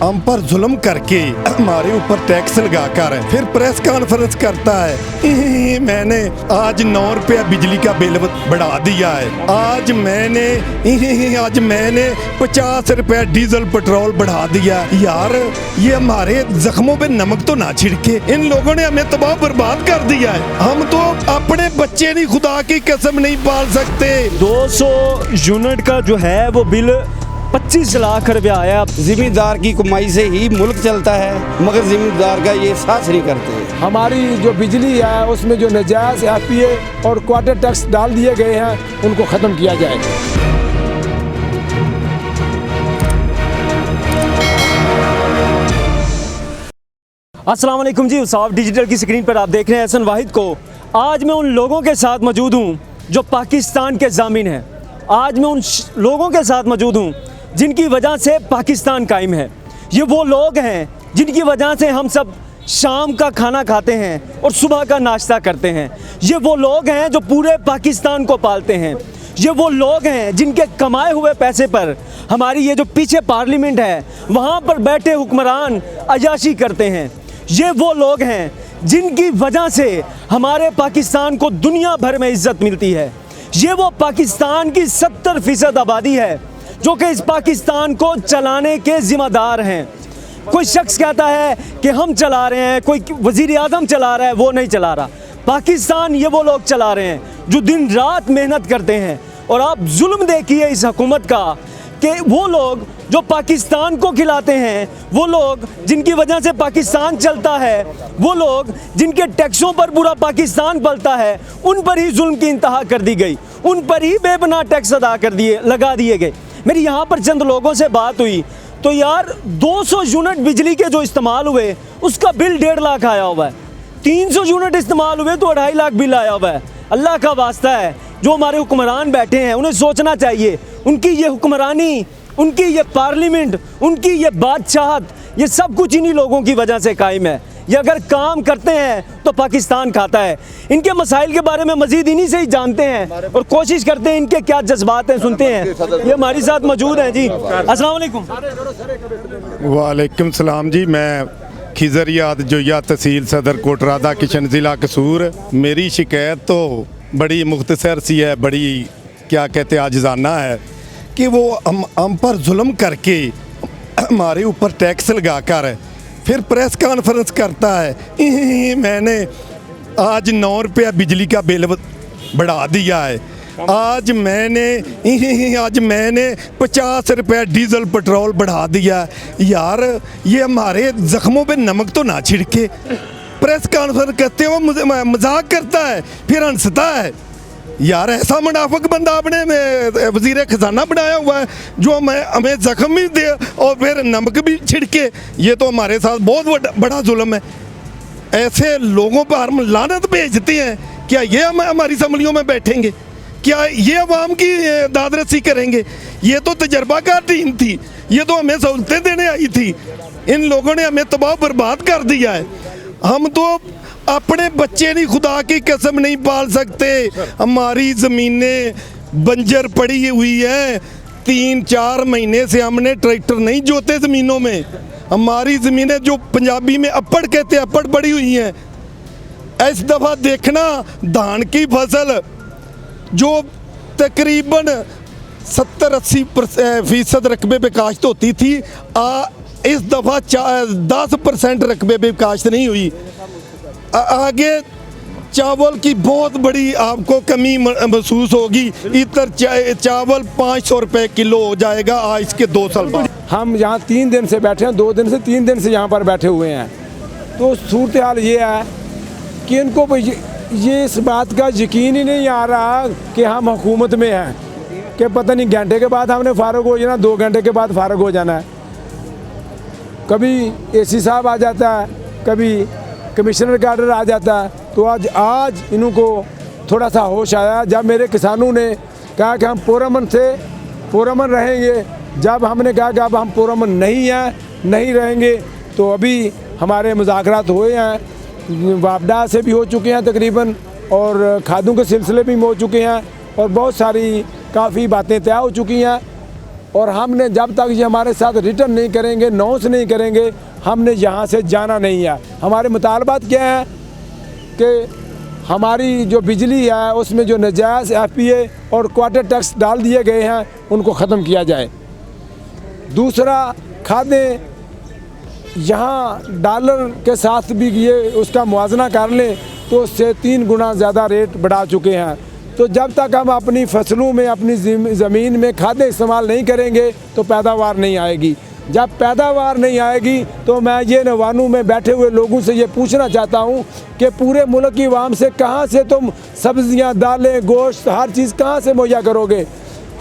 हम पर जुल्म करके हमारे ऊपर टैक्स लगाकर फिर प्रेस कॉन्फ्रेंस करता है। मैंने आज 9 रुपया बिजली का बिल बढ़ा दिया है, आज मैंने 50 रुपया डीजल पेट्रोल बढ़ा दिया। यार ये हमारे जख्मों पे नमक तो ना छिड़के, इन लोगों ने हमें तबाह बर्बाद कर दिया है। हम तो अपने बच्चे नहीं, खुदा की कसम नहीं पाल सकते। 200 यूनिट का जो है वो बिल 25 लाख रुपया आया। जिम्मेदार की कमाई से ही मुल्क चलता है, मगर जिम्मेदार का ये साथ नहीं करते। हमारी जो बिजली है उसमें जो नजायज़ FPA और क्वार्टर टैक्स डाल दिए गए हैं उनको ख़त्म किया जाए। अस्सलाम वालेकुम जी, साफ डिजिटल की स्क्रीन पर आप देख रहे हैं एहसन वाहिद को। आज मैं उन लोगों के साथ मौजूद हूँ जो पाकिस्तान के ज़ामिन हैं। आज मैं उन लोगों के साथ मौजूद हूँ जिनकी वजह से पाकिस्तान कायम है। ये वो लोग हैं जिनकी वजह से हम सब शाम का खाना खाते हैं और सुबह का नाश्ता करते हैं। ये वो लोग हैं जो पूरे पाकिस्तान को पालते हैं। ये वो लोग हैं जिनके कमाए हुए पैसे पर हमारी ये जो पीछे पार्लियामेंट है वहाँ पर बैठे हुक्मरान अयाशी करते हैं। ये वो लोग हैं जिनकी वजह से हमारे पाकिस्तान को दुनिया भर में इज्जत मिलती है। ये वो पाकिस्तान की 70% आबादी है जो कि इस पाकिस्तान को चलाने के ज़िम्मेदार हैं। कोई शख्स कहता है कि हम चला रहे हैं, कोई वज़ीर आज़म चला रहा है, वो नहीं चला रहा। पाकिस्तान ये वो लोग चला रहे हैं जो दिन रात मेहनत करते हैं। और आप जुल्म देखिए इस हुकूमत का कि वो लोग जो पाकिस्तान को खिलाते हैं, वो लोग जिनकी वजह से पाकिस्तान चलता है, वो लोग जिनके टैक्सों पर पूरा पाकिस्तान पलता है, उन पर ही जुल्म की इंतहा कर दी गई, उन पर ही बेपनाह टैक्स लगा दिए गए। मेरी यहाँ पर चंद लोगों से बात हुई तो यार 200 यूनिट बिजली के जो इस्तेमाल हुए उसका बिल 1.5 लाख आया हुआ है। 300 यूनिट इस्तेमाल हुए तो 2.5 लाख बिल आया हुआ है। अल्लाह का वास्ता है, जो हमारे हुक्मरान बैठे हैं उन्हें सोचना चाहिए। उनकी ये हुक्मरानी, उनकी ये पार्लियामेंट, उनकी ये बादशाहत, ये सब कुछ इन्हीं लोगों की वजह से कायम है। ये अगर काम करते हैं तो पाकिस्तान खाता है। इनके मसाइल के बारे में मजीद इन्हीं से ही जानते हैं और कोशिश करते हैं इनके क्या जज्बात हैं, सुनते हैं। ये हमारे साथ मौजूद हैं जी। अस्सलाम वालेकुम। वालेकुम सलाम जी। मैं खिजर याद जोया तहसील सदर कोटरादा किशन ज़िला कसूर। मेरी शिकायत तो बड़ी मुख्तसर सी है, बड़ी क्या कहते आजिज़ाना है कि वो हम पर जुल्म करके हमारे ऊपर टैक्स लगाकर फिर प्रेस कॉन्फ्रेंस करता है। मैंने आज 9 रुपया बिजली का बिल बढ़ा दिया है, आज मैंने 50 रुपया डीजल पेट्रोल बढ़ा दिया। यार ये हमारे जख्मों पे नमक तो ना छिड़के। प्रेस कॉन्फ्रेंस करते हो मजाक करता है, फिर हंसता है। यार ऐसा मुनाफिक बंदा आपने वज़ीर ख़जाना बनाया हुआ है जो हमें जख्म भी दे और फिर नमक भी छिड़के। ये तो हमारे साथ बहुत बड़ा जुल्म है। ऐसे लोगों पर हम लानत भेजते हैं। क्या ये हम हमारी असम्बलियों में बैठेंगे? क्या ये अवाम की दादरसी करेंगे? ये तो तजर्बाकार टीम थी, ये तो हमें सहूलतें देने आई थी। इन लोगों ने हमें तबाह बर्बाद कर दिया है। हम तो अपने बच्चे नहीं, खुदा की कसम नहीं पाल सकते। हमारी ज़मीनें बंजर पड़ी हुई हैं। 3-4 महीने से हमने ट्रैक्टर नहीं जोते ज़मीनों में। हमारी ज़मीनें जो पंजाबी में अप्पड़ कहते हैं, अप्पड़ पड़ी हुई हैं। इस दफ़ा देखना धान की फसल जो तकरीबन 70-80% रकबे पे काश्त होती थी, इस दफ़ा 10% रकबे पे काश्त नहीं हुई। आगे चावल की बहुत बड़ी आपको कमी महसूस होगी। इधर चावल 500 रुपये किलो हो जाएगा आज के 2 साल बाद। हम यहाँ 3 दिन से बैठे हैं, 2 दिन से 3 दिन से यहाँ पर बैठे हुए हैं। तो सूरत हाल ये है कि इनको ये इस बात का यकीन ही नहीं आ रहा कि हम हुकूमत में हैं, कि पता नहीं घंटे के बाद हमने फारग हो जाना, 2 घंटे के बाद फारग हो जाना है। कभी AC साहब आ जाता है, कभी कमिश्नर का ऑर्डर आ जाता है। तो आज इनको थोड़ा सा होश आया जब मेरे किसानों ने कहा कि हम पुरअमन रहेंगे। जब हमने कहा कि अब हम पुरअमन नहीं रहेंगे, तो अभी हमारे मुज़ाकरात हुए हैं, वापडा से भी हो चुके हैं तकरीबन, और खादों के सिलसिले भी हो चुके हैं, और बहुत सारी काफ़ी बातें तय हो चुकी हैं। और हमने जब तक ये हमारे साथ रिटर्न नहीं करेंगे, अनाउंस नहीं करेंगे, हमने यहाँ से जाना नहीं है। हमारे मुतालबात क्या है कि हमारी जो बिजली है उसमें जो नजायज़ FPA और क्वार्टर टैक्स डाल दिए गए हैं उनको ख़त्म किया जाए। दूसरा, खादें यहाँ डॉलर के साथ भी ये उसका मुआवजा कर लें तो उससे 3 गुना ज़्यादा रेट बढ़ा चुके हैं। तो जब तक हम अपनी फसलों में, अपनी ज़मीन में खादें इस्तेमाल नहीं करेंगे तो पैदावार नहीं आएगी। जब पैदावार नहीं आएगी तो मैं ये नवानू में बैठे हुए लोगों से ये पूछना चाहता हूँ कि पूरे मुल्क की आवाम से कहाँ से तुम सब्जियाँ, दालें, गोश्त, हर चीज़ कहाँ से मुहैया करोगे?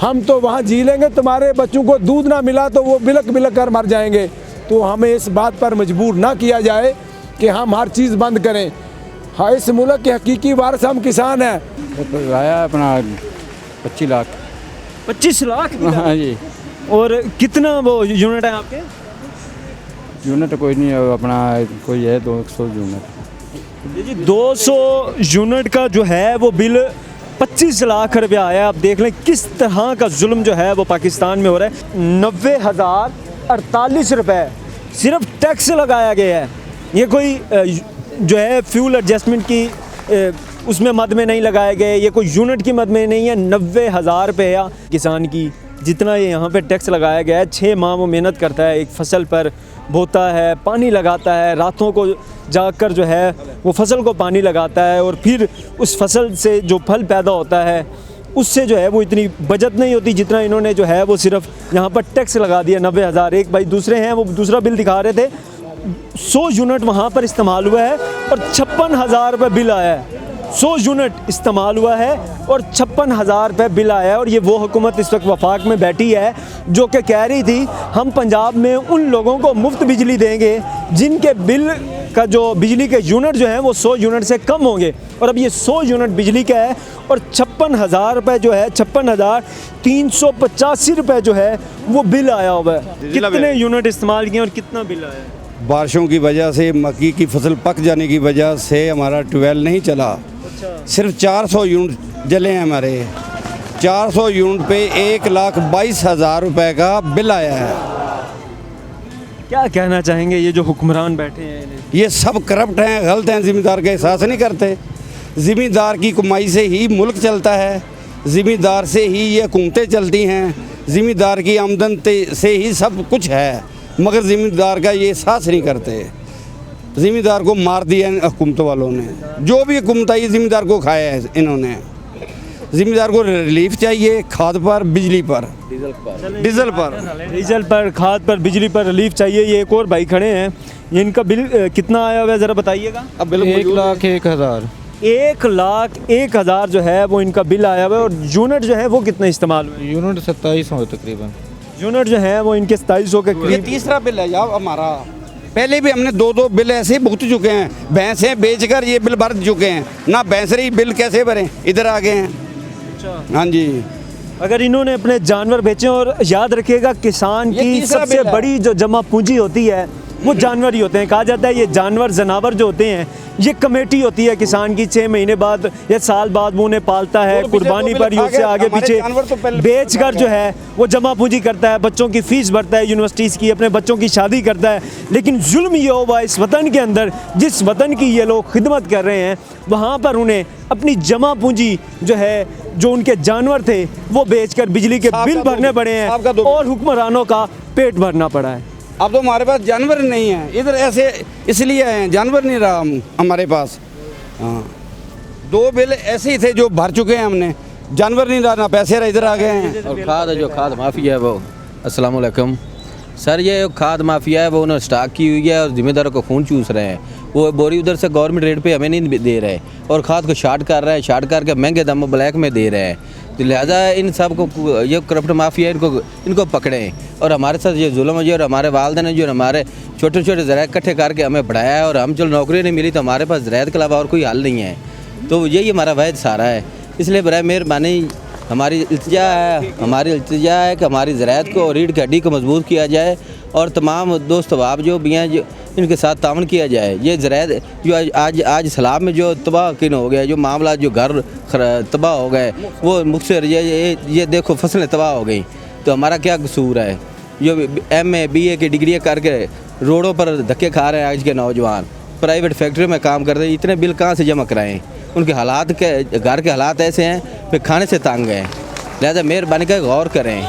हम तो वहाँ जी लेंगे, तुम्हारे बच्चों को दूध ना मिला तो वो बिलक बिलक कर मर जाएंगे। तो हमें इस बात पर मजबूर ना किया जाए कि हम हर चीज़ बंद करें। हाँ, इस मुल्क के हकीकी वारिस हम किसान हैं। आया अपना 25 लाख। 25 लाख? हाँ जी। और कितना वो यूनिट है आपके? यूनिट कोई नहीं है, अपना कोई है 200 यूनिट। जी 200 यूनिट का जो है वो बिल 25 लाख रुपया आया। आप देख लें किस तरह का जुल्म जो है वो पाकिस्तान में हो रहा है। 90,048 रुपये सिर्फ टैक्स लगाया गया है। ये कोई जो है फ्यूल एडजस्टमेंट की उसमें मद में नहीं लगाए गए, ये कोई यूनिट की मद में नहीं है। 90,000 रुपया किसान की जितना ये यहाँ पे टैक्स लगाया गया है। 6 माह वो मेहनत करता है, एक फसल पर बोता है, पानी लगाता है, रातों को जाकर जो है वो फसल को पानी लगाता है और फिर उस फसल से जो फल पैदा होता है उससे जो है वो इतनी बचत नहीं होती जितना इन्होंने जो है वो सिर्फ यहाँ पर टैक्स लगा दिया 90,000। एक भाई दूसरे हैं वो दूसरा बिल दिखा रहे थे, 100 यूनिट वहाँ पर इस्तेमाल हुआ है और 56,000 रुपये बिल आया है। 100 यूनिट इस्तेमाल हुआ है और 56,000 रुपये बिल आया है। और ये वो हुकूमत इस वक्त वफाक में बैठी है जो कि कह रही थी हम पंजाब में उन लोगों को मुफ्त बिजली देंगे जिनके बिल का जो बिजली के यूनिट जो हैं वो 100 यूनिट से कम होंगे। और अब ये 100 यूनिट बिजली का है और 56,000 रुपये जो है 56,385 रुपये जो है वो बिल आया हुआ है। कितने यूनिट इस्तेमाल किए और कितना बिल आया है? बारिशों की वजह से, मक्की की फसल पक जाने की वजह से हमारा ट्यूबवेल नहीं चला। सिर्फ 400 यूनिट जले हैं हमारे। 400 यूनिट पे 1,22,000 रुपये का बिल आया है। क्या कहना चाहेंगे ये जो हुक्मरान बैठे हैं इन्हें? ये सब करप्ट हैं, गलत हैं, ज़िम्मेदार का एहसास नहीं करते। ज़िम्मेदार की कमाई से ही मुल्क चलता है, ज़िम्मेदार से ही ये हुकूमतें चलती हैं, ज़िम्मेदार की आमदन से ही सब कुछ है, मगर ज़िम्मेदार का ये एहसास नहीं करते। ज़िम्मेदार को मार दिया हुकूमत वालों ने, जो भी हुकूमत आई ज़िम्मेदार को खाया है इन्होंने। ज़िम्मेदार को रिलीफ चाहिए, खाद पर, बिजली पर, डीजल पर, खाद पर, बिजली पर रिलीफ चाहिए। ये एक और भाई खड़े हैं, इनका बिल कितना आया हुआ है ज़रा बताइएगा। अब बिल 1,01,000 1,01,000 जो है वो इनका बिल आया हुआ है। और यूनिट जो है वो कितने इस्तेमाल हुए? यूनिट 2700 तकरीबन। यूनिट जो है वो इनके 2700 के ये करीब। तीसरा बिल है यार हमारा। पहले भी हमने 2-2 बिल ऐसे भुगत चुके हैं, भैंसें बेचकर ये बिल भर चुके हैं ना। भैंस रही बिल कैसे भरें, इधर आ गए हैं। हाँ जी, अगर इन्होंने अपने जानवर बेचे, और याद रखिएगा किसान ये की तीसरा सबसे बिल है। बड़ी जो जमा पूंजी होती है वो जानवर ही होते हैं। कहा जाता है ये जानवर, जनावर जो होते हैं ये कमेटी होती है किसान की। 6 महीने बाद या साल बाद वो उन्हें पालता है, कुर्बानी पर उससे आगे पीछे बेच कर जो है वो जमा पूंजी करता है, बच्चों की फीस भरता है, यूनिवर्सिटीज़ की, अपने बच्चों की शादी करता है। लेकिन जुल्म ये हुआ इस वतन के अंदर, जिस वतन की ये लोग खिदमत कर रहे हैं वहाँ पर उन्हें अपनी जमा पूंजी जो है, जो उनके जानवर थे वो बेचकर बिजली के बिल भरने पड़े हैं और हुक्मरानों का पेट भरना पड़ा है। अब तो हमारे पास जानवर नहीं है इधर, ऐसे इसलिए हैं, जानवर नहीं रहा हमारे पास। हाँ, 2 बिल ऐसे ही थे जो भर चुके हैं हमने, जानवर नहीं रहा, ना पैसे रहा, इधर आ गए हैं। और खाद माफिया है वो, अस्सलाम वालेकुम सर, ये खाद माफिया है वो, उन्होंने स्टॉक की हुई है और जिम्मेदारों को खून चूस रहे हैं। वो बोरी उधर से गवर्नमेंट रेट पे हमें नहीं दे रहे और खाद को शार्ट कर रहे हैं, शार्ट करके महंगे दाम में ब्लैक में दे रहे हैं। तो लिहाजा इन सब को, ये करप्ट माफिया इनको पकड़ें। और हमारे साथ ये जुल्म है, और हमारे वालिदैन ने जो हमारे छोटे छोटे ज़राए इकट्ठे करके हमें बढ़ाया है, और हम चलो नौकरी नहीं मिली तो हमारे पास ज़राए के अलावा और कोई हल नहीं है। तो यही हमारा वाहिद सहारा है। इसलिए बराए मेहरबानी हमारी इल्तिजा है कि हमारी ज़राअत को और रीढ़ की हड्डी को मजबूत किया जाए और तमाम दोस्त अहबाब जो भी हैं जो इनके साथ तावन किया जाए। ये ज़राअत जो आज सैलाब में जो तबाह किन हो गया, जो मामला जो घर तबाह हो गए, वो मुझसे ये देखो फसलें तबाह हो गई। तो हमारा क्या कसूर है? जो MA BA की डिग्री करके रोडों पर धक्के खा रहे हैं आज के नौजवान, प्राइवेट फैक्ट्री में काम कर रहे हैं, इतने बिल कहाँ से जमा कराएं? उनके हालात के घर के हालात ऐसे हैं फिर खाने से तंग हैं। लिहाजा मेहरबानी कर गौर करें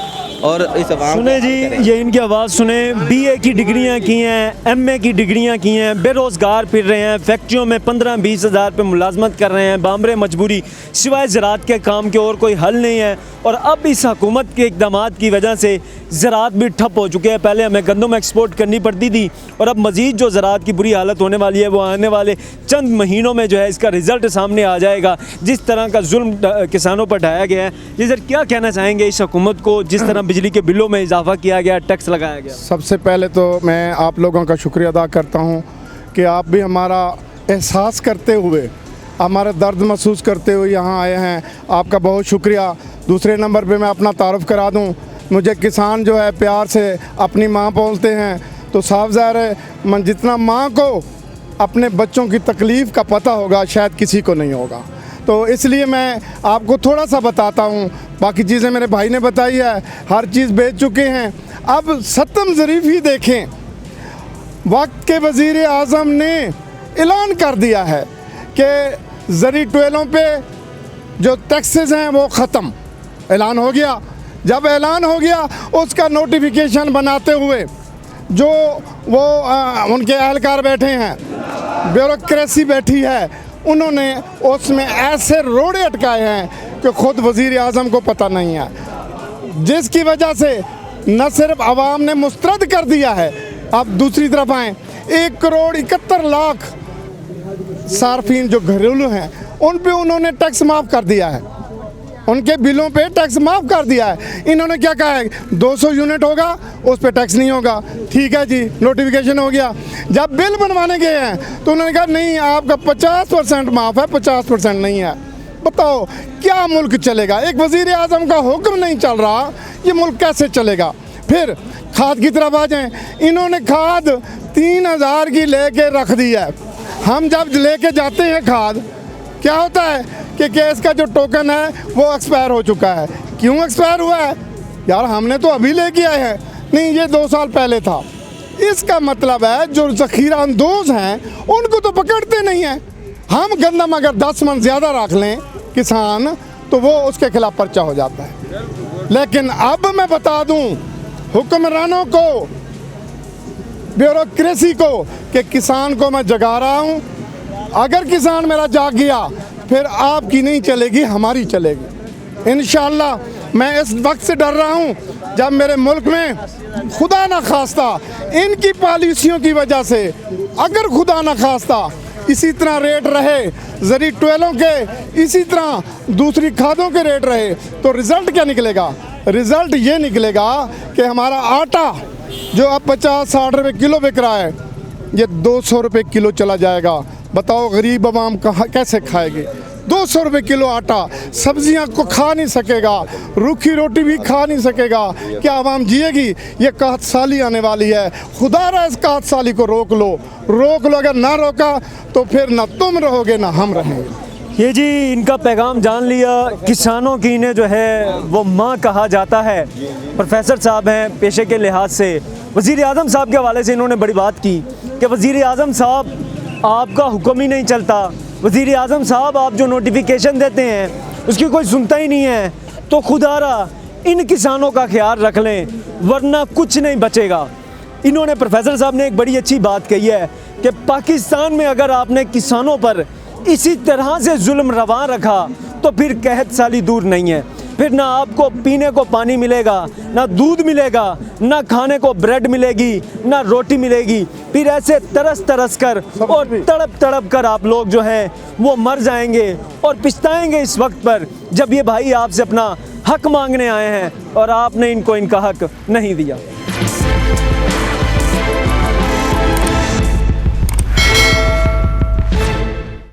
और इस आवाम सुने जी, ये इनकी आवाज़ सुने। BA की डिग्रियां की हैं, MA की डिग्रियां की हैं, बेरोज़गार फिर रहे हैं, फैक्ट्रियों में 15-20 हज़ार पे मुलाजमत कर रहे हैं, बामरे मजबूरी, सिवाय ज़राअत के काम के और कोई हल नहीं है। और अब इस हुकूमत के इक़दामात की वजह से ज़राअत भी ठप हो चुके हैं। पहले हमें गंदम एक्सपोर्ट करनी पड़ती थी और अब मज़ीद जो ज़राअत की बुरी हालत होने वाली है वो आने वाले चंद महीनों में जो है इसका रिज़ल्ट सामने आ जाएगा। जिस तरह का जुल्म किसानों पर ढाया गया है, जी सर क्या कहना चाहेंगे इस हुकूमत को, जिस तरह बिजली के बिलों में इजाफा किया गया, टैक्स लगाया गया? सबसे पहले तो मैं आप लोगों का शुक्रिया अदा करता हूं कि आप भी हमारा एहसास करते हुए, हमारा दर्द महसूस करते हुए यहाँ आए हैं। आपका बहुत शुक्रिया। दूसरे नंबर पे मैं अपना तारुफ करा दूं, मुझे किसान जो है प्यार से अपनी माँ बोलते हैं, तो साफ ज़ाहिर है मैं जितना माँ को अपने बच्चों की तकलीफ़ का पता होगा शायद किसी को नहीं होगा। तो इसलिए मैं आपको थोड़ा सा बताता हूँ, बाकी चीज़ें मेरे भाई ने बताई है, हर चीज़ बेच चुके हैं। अब सत्तम ज़रीफ ही देखें, वक्त के वज़ीर आज़म ने ऐलान कर दिया है कि ज़री ट्वेलों पे जो टैक्सेस हैं वो ख़त्म, ऐलान हो गया। जब ऐलान हो गया उसका नोटिफिकेशन बनाते हुए जो वो उनके एहलकार बैठे हैं, ब्यूरोक्रेसी बैठी है, उन्होंने उसमें ऐसे रोड़े अटकाए हैं कि ख़ुद वज़ीर आज़म को पता नहीं है, जिसकी वजह से न सिर्फ आवाम ने मुस्तरद कर दिया है। अब दूसरी तरफ आएँ, 1,71,00,000 सार्फिन जो घरेलू हैं उन पे उन्होंने टैक्स माफ़ कर दिया है, उनके बिलों पे टैक्स माफ़ कर दिया है। इन्होंने क्या कहा है, 200 यूनिट होगा उस पे टैक्स नहीं होगा। ठीक है जी, नोटिफिकेशन हो गया। जब बिल बनवाने गए हैं तो उन्होंने कहा नहीं आपका 50% माफ़ है, 50% नहीं है। बताओ क्या मुल्क चलेगा? एक वज़ीर आज़म का हुक्म नहीं चल रहा, ये मुल्क कैसे चलेगा? फिर खाद की तरफ आ जाएँ, इन्होंने खाद 3,000 की ले कर रख दी है। हम जब लेके जाते हैं खाद, क्या होता है कि गैस का जो टोकन है वो एक्सपायर हो चुका है। क्यों एक्सपायर हुआ है? यार हमने तो अभी लेके आए हैं, नहीं ये 2 साल पहले था। इसका मतलब है जो ज़ख़ीरा अंदोज हैं उनको तो पकड़ते नहीं हैं। हम गंदम अगर 10 मन ज़्यादा रख लें किसान तो वो उसके खिलाफ पर्चा हो जाता है। लेकिन अब मैं बता दूं हुक्मरानों को, ब्यूरोक्रेसी को, कि किसान को मैं जगा रहा हूं। अगर किसान मेरा जाग गया फिर आपकी नहीं चलेगी, हमारी चलेगी इंशाअल्लाह। मैं इस वक्त से डर रहा हूं जब मेरे मुल्क में खुदा न खास्ता इनकी पॉलिसियों की वजह से, अगर खुदा न खास्ता इसी तरह रेट रहे, ज़री ट्वेलों के इसी तरह दूसरी खादों के रेट रहे, तो रिज़ल्ट क्या निकलेगा? रिज़ल्ट ये निकलेगा कि हमारा आटा जो अब 50-60 रुपये किलो बिक रहा है, ये 200 रुपये किलो चला जाएगा। बताओ गरीब आवाम कहाँ कैसे खाएगी? 200 रुपये किलो आटा, सब्जियां को खा नहीं सकेगा, रूखी रोटी भी खा नहीं सकेगा। क्या आवाम जिएगी? ये कहत साली आने वाली है। खुदा रहा इस कहत साली को रोक लो, रोक लो। अगर ना रोका तो फिर ना तुम रहोगे ना हम रहेंगे। ये जी इनका पैगाम जान लिया। किसानों की इन्हें जो है वो माँ कहा जाता है। प्रोफेसर साहब हैं पेशे के लिहाज से, वज़ीर आज़म साहब के हवाले से इन्होंने बड़ी बात की कि वज़ीर आज़म साहब आपका हुक्म ही नहीं चलता। वज़ीर आज़म साहब आप जो नोटिफिकेशन देते हैं उसकी कोई सुनता ही नहीं है। तो खुदारा इन किसानों का ख्याल रख लें वरना कुछ नहीं बचेगा। इन्होंने प्रोफेसर साहब ने एक बड़ी अच्छी बात कही है कि पाकिस्तान में अगर आपने किसानों पर इसी तरह से जुल्म रवा रखा तो फिर कहत साली दूर नहीं है। फिर ना आपको पीने को पानी मिलेगा, ना दूध मिलेगा, ना खाने को ब्रेड मिलेगी, ना रोटी मिलेगी। फिर ऐसे तरस तरस कर और तड़प तड़प कर आप लोग जो हैं वो मर जाएंगे और पछताएंगे इस वक्त पर जब ये भाई आपसे अपना हक मांगने आए हैं और आपने इनको इनका हक नहीं दिया।